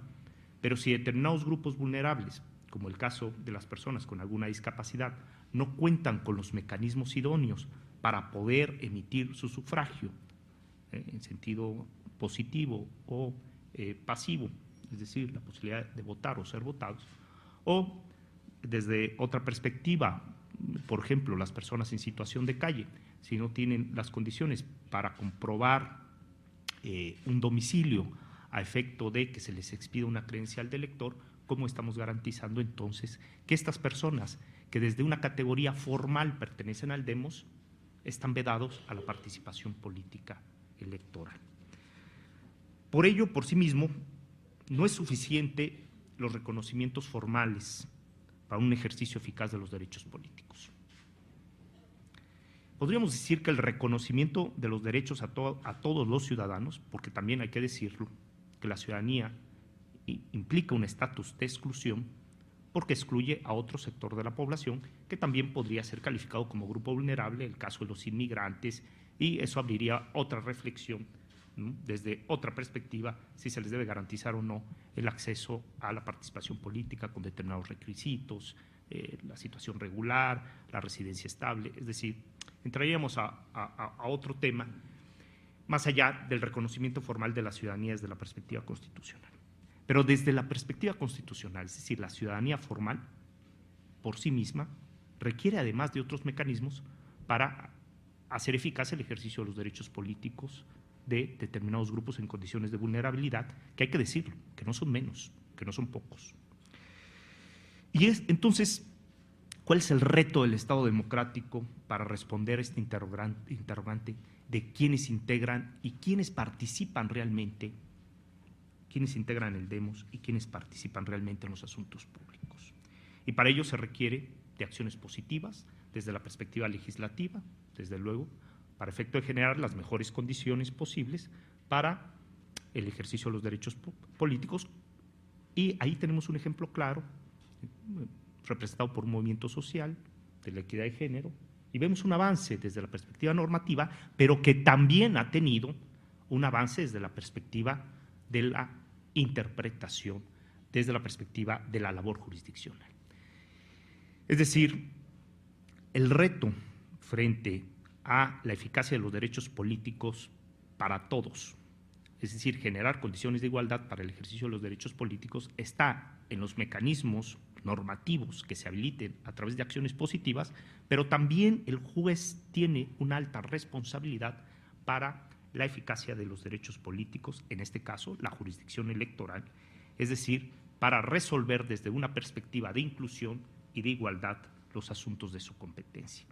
pero si determinados grupos vulnerables, como el caso de las personas con alguna discapacidad, no cuentan con los mecanismos idóneos para poder emitir su sufragio en sentido positivo o pasivo, es decir, la posibilidad de votar o ser votados, o desde otra perspectiva, por ejemplo, las personas en situación de calle, si no tienen las condiciones para comprobar un domicilio a efecto de que se les expida una credencial de elector, ¿cómo estamos garantizando entonces que estas personas que desde una categoría formal pertenecen al demos están vedados a la participación política electoral? Por ello, por sí mismo, no es suficiente los reconocimientos formales para un ejercicio eficaz de los derechos políticos. Podríamos decir que el reconocimiento de los derechos a todos los ciudadanos, porque también hay que decirlo, que la ciudadanía implica un estatus de exclusión, porque excluye a otro sector de la población que también podría ser calificado como grupo vulnerable, el caso de los inmigrantes, y eso abriría otra reflexión, ¿no?, desde otra perspectiva, si se les debe garantizar o no el acceso a la participación política con determinados requisitos, la situación regular, la residencia estable, es decir, entraríamos a otro tema más allá del reconocimiento formal de la ciudadanía desde la perspectiva constitucional. Pero desde la perspectiva constitucional, es decir, la ciudadanía formal, por sí misma, requiere además de otros mecanismos para hacer eficaz el ejercicio de los derechos políticos de determinados grupos en condiciones de vulnerabilidad, que hay que decirlo, que no son menos, que no son pocos. Y entonces, ¿cuál es el reto del Estado democrático para responder a este interrogante de quiénes integran y quiénes participan realmente, quiénes integran el demos y quiénes participan realmente en los asuntos públicos? Y para ello se requiere de acciones positivas desde la perspectiva legislativa, desde luego, para efecto de generar las mejores condiciones posibles para el ejercicio de los derechos políticos. Y ahí tenemos un ejemplo claro, representado por un movimiento social de la equidad de género, y vemos un avance desde la perspectiva normativa, pero que también ha tenido un avance desde la perspectiva de la interpretación, desde la perspectiva de la labor jurisdiccional. Es decir, el reto frente a la eficacia de los derechos políticos para todos, es decir, generar condiciones de igualdad para el ejercicio de los derechos políticos, está en los mecanismos normativos que se habiliten a través de acciones positivas, pero también el juez tiene una alta responsabilidad para la eficacia de los derechos políticos, en este caso la jurisdicción electoral, es decir, para resolver desde una perspectiva de inclusión y de igualdad los asuntos de su competencia.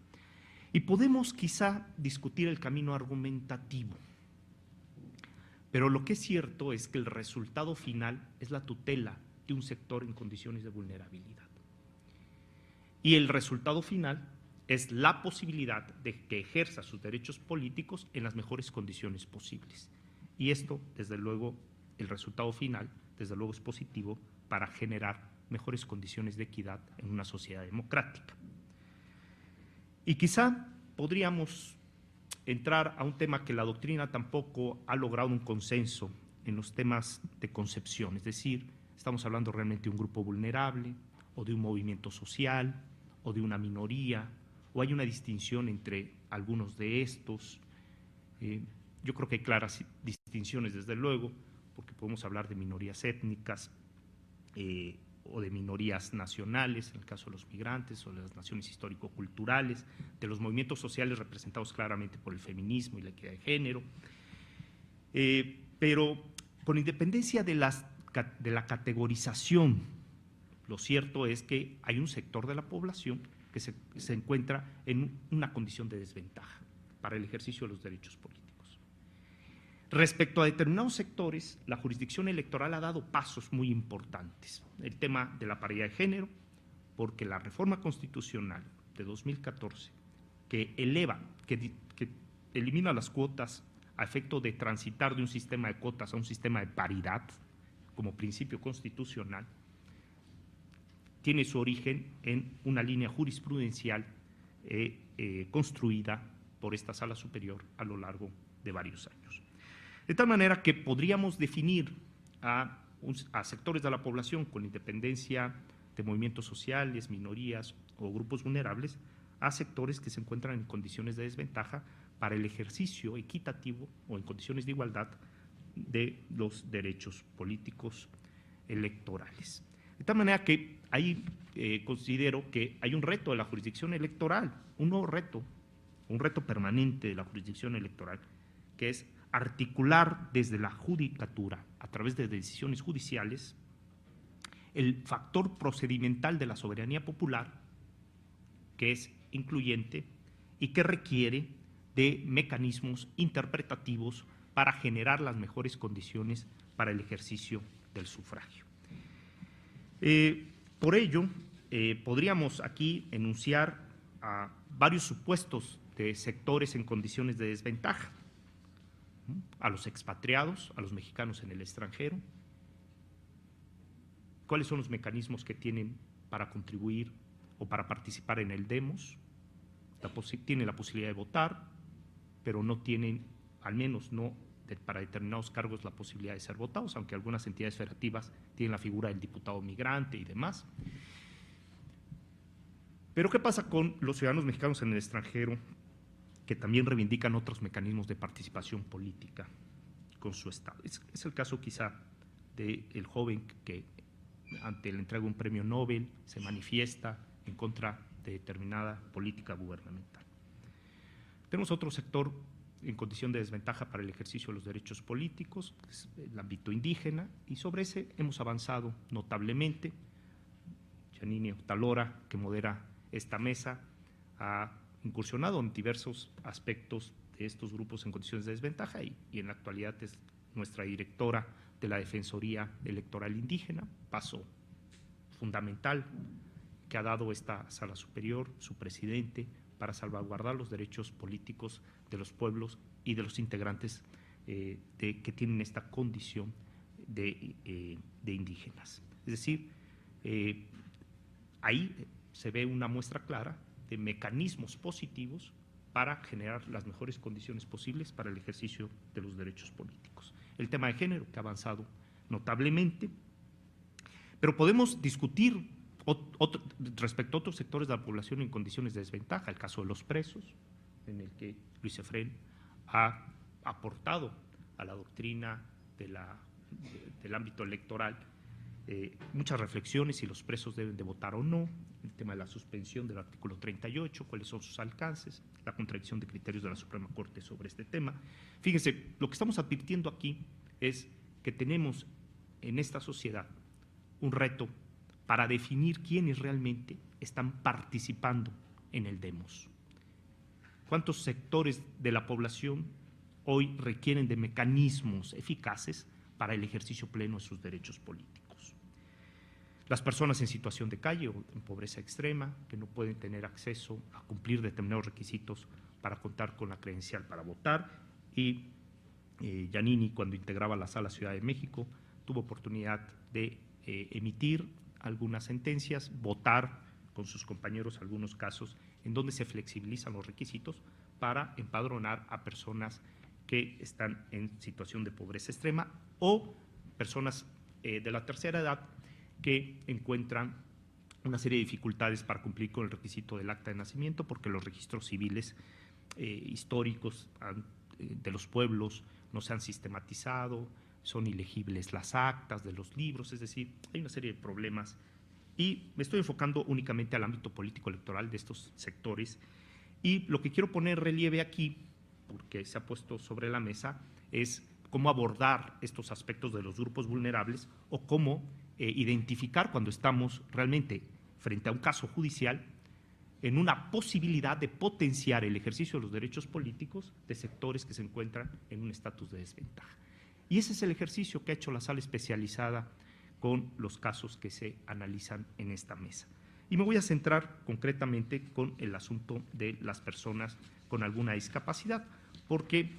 Y podemos quizá discutir el camino argumentativo, pero lo que es cierto es que el resultado final es la tutela de un sector en condiciones de vulnerabilidad. Y el resultado final es la posibilidad de que ejerza sus derechos políticos en las mejores condiciones posibles. Y esto, desde luego, el resultado final, desde luego, es positivo para generar mejores condiciones de equidad en una sociedad democrática. Y quizá podríamos entrar a un tema que la doctrina tampoco ha logrado un consenso en los temas de concepción, es decir, estamos hablando realmente de un grupo vulnerable o de un movimiento social o de una minoría, o hay una distinción entre algunos de estos. Yo creo que hay claras distinciones, desde luego, porque podemos hablar de minorías étnicas o de minorías nacionales, en el caso de los migrantes o de las naciones histórico-culturales, de los movimientos sociales representados claramente por el feminismo y la equidad de género, pero con independencia de la categorización, lo cierto es que hay un sector de la población que se encuentra en una condición de desventaja para el ejercicio de los derechos políticos. Respecto a determinados sectores, la jurisdicción electoral ha dado pasos muy importantes. El tema de la paridad de género, porque la reforma constitucional de 2014, que elimina las cuotas a efecto de transitar de un sistema de cuotas a un sistema de paridad como principio constitucional, tiene su origen en una línea jurisprudencial construida por esta Sala Superior a lo largo de varios años. De tal manera que podríamos definir a sectores de la población con independencia de movimientos sociales, minorías o grupos vulnerables, a sectores que se encuentran en condiciones de desventaja para el ejercicio equitativo o en condiciones de igualdad de los derechos políticos electorales. De tal manera que ahí considero que hay un reto de la jurisdicción electoral, un nuevo reto, un reto permanente de la jurisdicción electoral, que es articular desde la judicatura, a través de decisiones judiciales, el factor procedimental de la soberanía popular, que es incluyente y que requiere de mecanismos interpretativos para generar las mejores condiciones para el ejercicio del sufragio. Por ello, podríamos aquí enunciar a varios supuestos de sectores en condiciones de desventaja: a los expatriados, a los mexicanos en el extranjero. ¿Cuáles son los mecanismos que tienen para contribuir o para participar en el demos? Tienen la posibilidad de votar, pero no tienen, al menos no para determinados cargos, la posibilidad de ser votados, aunque algunas entidades federativas tienen la figura del diputado migrante y demás. Pero ¿qué pasa con los ciudadanos mexicanos en el extranjero, que también reivindican otros mecanismos de participación política con su Estado? Es el caso quizá del joven que ante la entrega de un premio Nobel se manifiesta en contra de determinada política gubernamental. Tenemos otro sector en condición de desventaja para el ejercicio de los derechos políticos, que es el ámbito indígena, y sobre ese hemos avanzado notablemente. Yanine Otalora, que modera esta mesa, ha incursionado en diversos aspectos de estos grupos en condiciones de desventaja y en la actualidad es nuestra directora de la Defensoría Electoral Indígena, paso fundamental que ha dado esta Sala Superior, su presidente, para salvaguardar los derechos políticos de los pueblos y de los integrantes que tienen esta condición de indígenas. Es decir, ahí se ve una muestra clara de mecanismos positivos para generar las mejores condiciones posibles para el ejercicio de los derechos políticos. El tema de género, que ha avanzado notablemente, pero podemos discutir respecto a otros sectores de la población en condiciones de desventaja, el caso de los presos, en el que Luis Efrén ha aportado a la doctrina del ámbito electoral muchas reflexiones si los presos deben de votar o no, el tema de la suspensión del artículo 38, cuáles son sus alcances, la contradicción de criterios de la Suprema Corte sobre este tema. Fíjense, lo que estamos advirtiendo aquí es que tenemos en esta sociedad un reto para definir quiénes realmente están participando en el demos. ¿Cuántos sectores de la población hoy requieren de mecanismos eficaces para el ejercicio pleno de sus derechos políticos? Las personas en situación de calle o en pobreza extrema, que no pueden tener acceso a cumplir determinados requisitos para contar con la credencial para votar. Y Yanine, cuando integraba la Sala Ciudad de México, tuvo oportunidad de emitir algunas sentencias, votar con sus compañeros algunos casos en donde se flexibilizan los requisitos para empadronar a personas que están en situación de pobreza extrema o personas de la tercera edad que encuentran una serie de dificultades para cumplir con el requisito del acta de nacimiento porque los registros civiles históricos de los pueblos no se han sistematizado, son ilegibles las actas de los libros, es decir, hay una serie de problemas y me estoy enfocando únicamente al ámbito político electoral de estos sectores y lo que quiero poner en relieve aquí, porque se ha puesto sobre la mesa, es cómo abordar estos aspectos de los grupos vulnerables o cómo identificar cuando estamos realmente frente a un caso judicial en una posibilidad de potenciar el ejercicio de los derechos políticos de sectores que se encuentran en un estatus de desventaja. Y ese es el ejercicio que ha hecho la sala especializada con los casos que se analizan en esta mesa. Y me voy a centrar concretamente con el asunto de las personas con alguna discapacidad, porque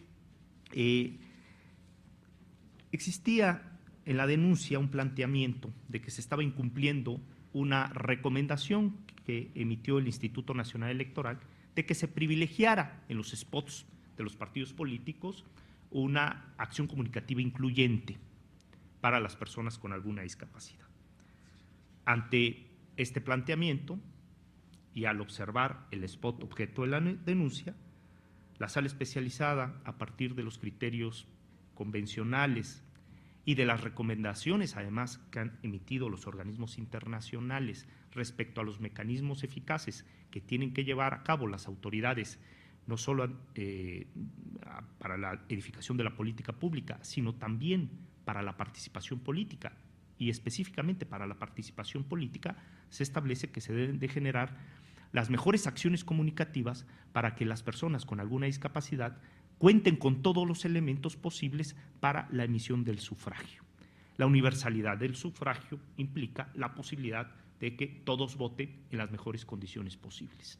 existía en la denuncia un planteamiento de que se estaba incumpliendo una recomendación que emitió el Instituto Nacional Electoral de que se privilegiara en los spots de los partidos políticos una acción comunicativa incluyente para las personas con alguna discapacidad. Ante este planteamiento y al observar el spot objeto de la denuncia, la sala especializada, a partir de los criterios convencionales y de las recomendaciones, además, que han emitido los organismos internacionales respecto a los mecanismos eficaces que tienen que llevar a cabo las autoridades, no solo para la edificación de la política pública, sino también para la participación política, y específicamente para la participación política, se establece que se deben de generar las mejores acciones comunicativas para que las personas con alguna discapacidad cuenten con todos los elementos posibles para la emisión del sufragio. La universalidad del sufragio implica la posibilidad de que todos voten en las mejores condiciones posibles.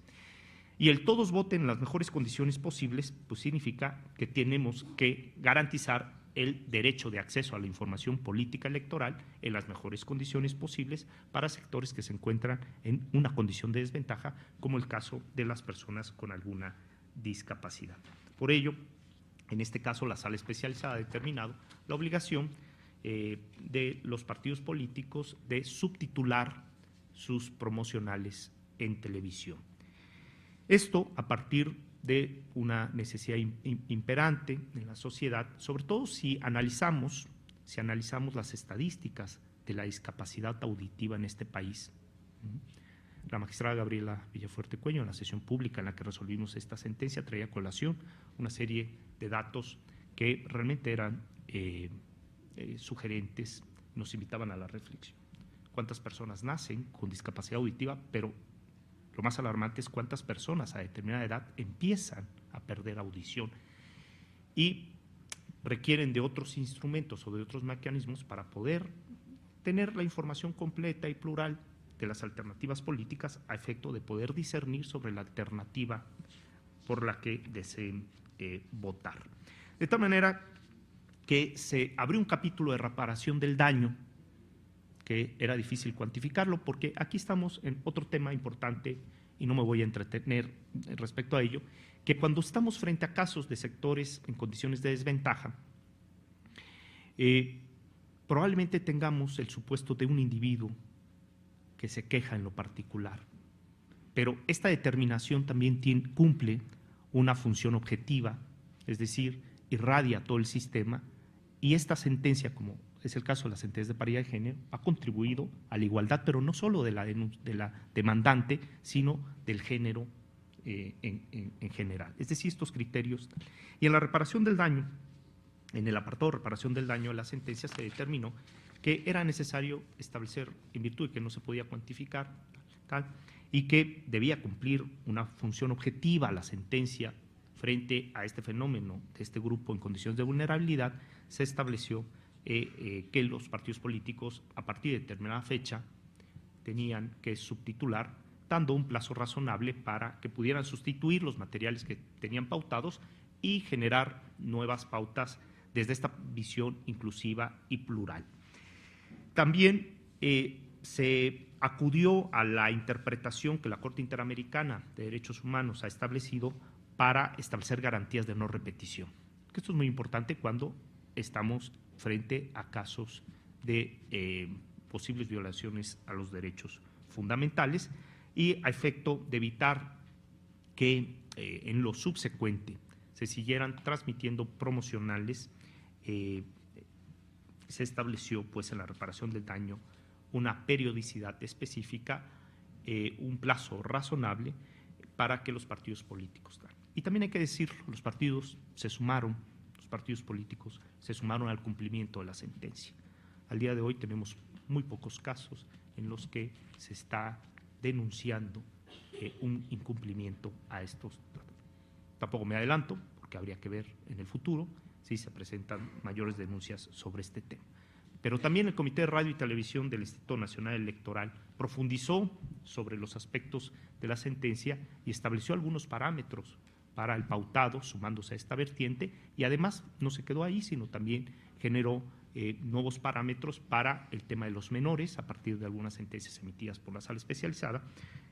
Y el todos voten en las mejores condiciones posibles, pues significa que tenemos que garantizar el derecho de acceso a la información política electoral en las mejores condiciones posibles para sectores que se encuentran en una condición de desventaja, como el caso de las personas con alguna discapacidad. Por ello, en este caso, la Sala Especializada ha determinado la obligación de los partidos políticos de subtitular sus promocionales en televisión. Esto a partir de una necesidad imperante en la sociedad, sobre todo si analizamos las estadísticas de la discapacidad auditiva en este país. La magistrada Gabriela Villafuerte Cuello, en la sesión pública en la que resolvimos esta sentencia, traía a colación una serie de datos que realmente eran sugerentes, nos invitaban a la reflexión. ¿Cuántas personas nacen con discapacidad auditiva? Pero lo más alarmante es cuántas personas a determinada edad empiezan a perder audición y requieren de otros instrumentos o de otros mecanismos para poder tener la información completa y plural de las alternativas políticas a efecto de poder discernir sobre la alternativa por la que deseen votar. De tal manera que se abrió un capítulo de reparación del daño que era difícil cuantificarlo, porque aquí estamos en otro tema importante y no me voy a entretener respecto a ello, que cuando estamos frente a casos de sectores en condiciones de desventaja, probablemente tengamos el supuesto de un individuo que se queja en lo particular, pero esta determinación también cumple una función objetiva, es decir, irradia todo el sistema, y esta sentencia, como es el caso de la sentencia de paridad de género, ha contribuido a la igualdad, pero no solo de la demandante, sino del género en general. Es decir, estos criterios. Y en la reparación del daño, en el apartado de reparación del daño de la sentencia, se determinó que era necesario establecer, en virtud de que no se podía cuantificar, y que debía cumplir una función objetiva la sentencia frente a este fenómeno de este grupo en condiciones de vulnerabilidad, se estableció que los partidos políticos a partir de determinada fecha tenían que subtitular, dando un plazo razonable para que pudieran sustituir los materiales que tenían pautados y generar nuevas pautas desde esta visión inclusiva y plural. También se acudió a la interpretación que la Corte Interamericana de Derechos Humanos ha establecido para establecer garantías de no repetición. Esto es muy importante cuando estamos frente a casos de posibles violaciones a los derechos fundamentales y a efecto de evitar que en lo subsecuente se siguieran transmitiendo promocionales, se estableció pues en la reparación del daño una periodicidad específica, un plazo razonable para que los partidos políticos dan. Y también hay que decir, los partidos políticos se sumaron al cumplimiento de la sentencia. Al día de hoy tenemos muy pocos casos en los que se está denunciando un incumplimiento a estos tratados. Tampoco me adelanto, porque habría que ver en el futuro si se presentan mayores denuncias sobre este tema. Pero también el Comité de Radio y Televisión del Instituto Nacional Electoral profundizó sobre los aspectos de la sentencia y estableció algunos parámetros para el pautado, sumándose a esta vertiente, y además no se quedó ahí, sino también generó nuevos parámetros para el tema de los menores, a partir de algunas sentencias emitidas por la Sala Especializada,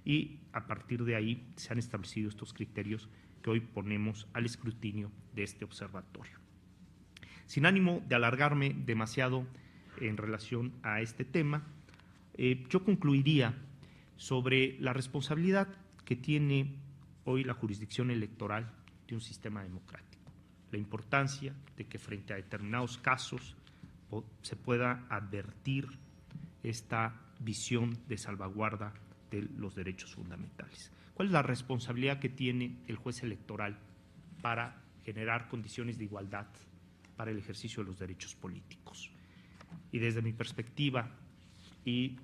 y a partir de ahí se han establecido estos criterios que hoy ponemos al escrutinio de este observatorio. Sin ánimo de alargarme demasiado en relación a este tema, yo concluiría sobre la responsabilidad que tiene hoy la jurisdicción electoral de un sistema democrático. la importancia de que frente a determinados casos se pueda advertir esta visión de salvaguarda de los derechos fundamentales. ¿Cuál es la responsabilidad que tiene el juez electoral para generar condiciones de igualdad para el ejercicio de los derechos políticos? Y desde mi perspectiva y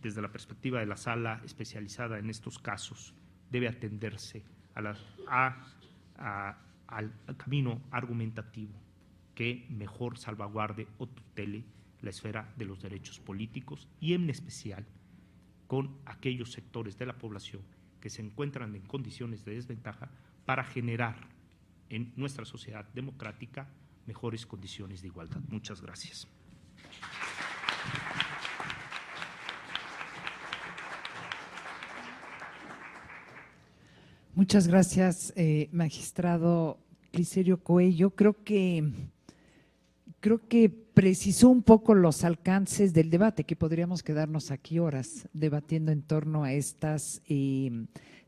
desde la perspectiva de la sala especializada en estos casos, debe atenderse al camino argumentativo que mejor salvaguarde o tutele la esfera de los derechos políticos y en especial con aquellos sectores de la población que se encuentran en condiciones de desventaja para generar en nuestra sociedad democrática mejores condiciones de igualdad. Muchas gracias. Muchas gracias, magistrado Clicerio Coello. Creo que precisó un poco los alcances del debate, que podríamos quedarnos aquí horas debatiendo en torno a estas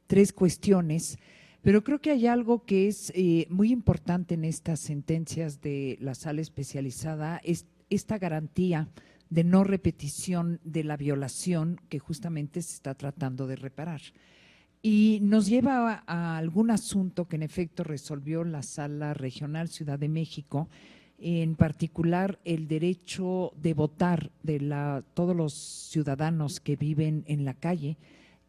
tres cuestiones, pero creo que hay algo que es muy importante en estas sentencias de la sala especializada, es esta garantía de no repetición de la violación que justamente se está tratando de reparar. Y nos lleva a algún asunto que en efecto resolvió la Sala Regional Ciudad de México, en particular el derecho de votar de todos los ciudadanos que viven en la calle,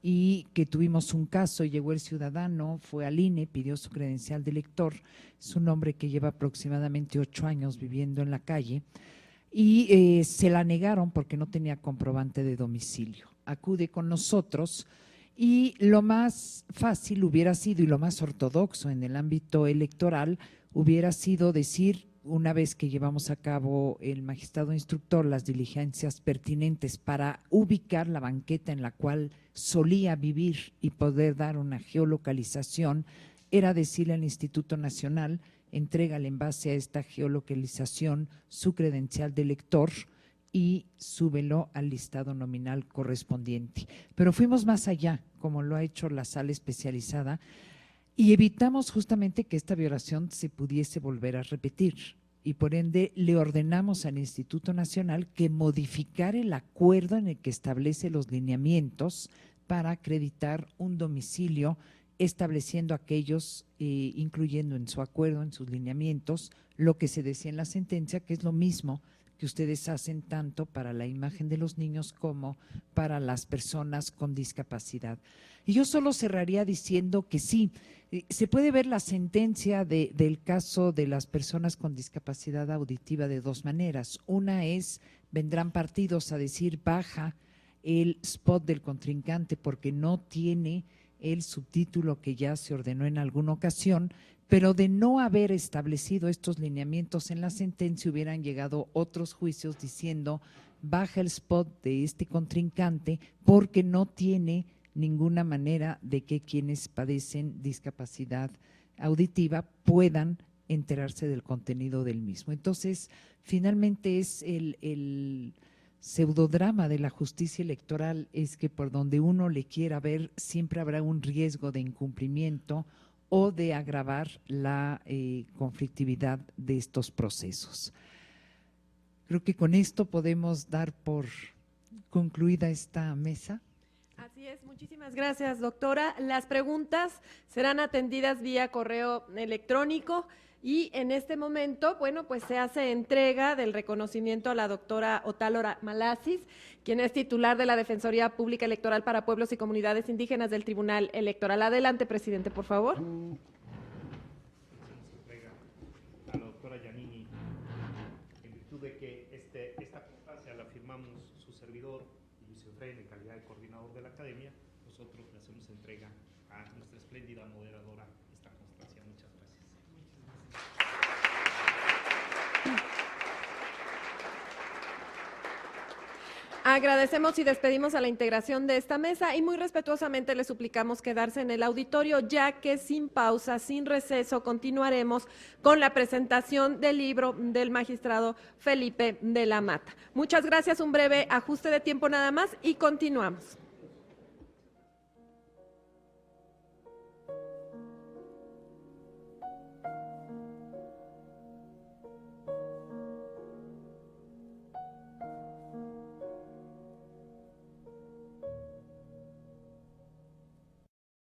y que tuvimos un caso, llegó el ciudadano, fue al INE, pidió su credencial de elector, es un hombre que lleva aproximadamente 8 años viviendo en la calle, y se la negaron porque no tenía comprobante de domicilio. Acude con nosotros y lo más fácil hubiera sido, y lo más ortodoxo en el ámbito electoral, hubiera sido decir, una vez que llevamos a cabo el magistrado instructor las diligencias pertinentes para ubicar la banqueta en la cual solía vivir y poder dar una geolocalización, era decirle al Instituto Nacional, entrégale en base a esta geolocalización su credencial de elector y súbelo al listado nominal correspondiente. Pero fuimos más allá, como lo ha hecho la sala especializada, y evitamos justamente que esta violación se pudiese volver a repetir, y por ende le ordenamos al Instituto Nacional que modificara el acuerdo en el que establece los lineamientos para acreditar un domicilio, estableciendo aquellos, incluyendo en su acuerdo, en sus lineamientos, lo que se decía en la sentencia, que es lo mismo que ustedes hacen tanto para la imagen de los niños como para las personas con discapacidad. Y yo solo cerraría diciendo que sí, se puede ver la sentencia del caso de las personas con discapacidad auditiva de dos maneras. Una es, vendrán partidos a decir baja el spot del contrincante porque no tiene el subtítulo que ya se ordenó en alguna ocasión, pero de no haber establecido estos lineamientos en la sentencia hubieran llegado otros juicios diciendo baja el spot de este contrincante porque no tiene ninguna manera de que quienes padecen discapacidad auditiva puedan enterarse del contenido del mismo. Entonces, finalmente es el pseudodrama de la justicia electoral, es que por donde uno le quiera ver siempre habrá un riesgo de incumplimiento o de agravar la conflictividad de estos procesos. Creo que con esto podemos dar por concluida esta mesa. Así es, muchísimas gracias, doctora. Las preguntas serán atendidas vía correo electrónico y en este momento, bueno, pues se hace entrega del reconocimiento a la doctora Otálora Malasis, quien es titular de la Defensoría Pública Electoral para Pueblos y Comunidades Indígenas del Tribunal Electoral. Adelante, presidente, por favor. Se nos entrega a la doctora Giannini, en virtud de que esta constancia la firmamos su servidor y Luis Efraín en calidad de coordinador de la academia, nosotros le hacemos entrega a nuestra espléndida moderadora esta constancia. Muchas gracias. Agradecemos y despedimos a la integración de esta mesa y muy respetuosamente le suplicamos quedarse en el auditorio, ya que sin pausa, sin receso, continuaremos con la presentación del libro del magistrado Felipe de la Mata. Muchas gracias, un breve ajuste de tiempo nada más y continuamos.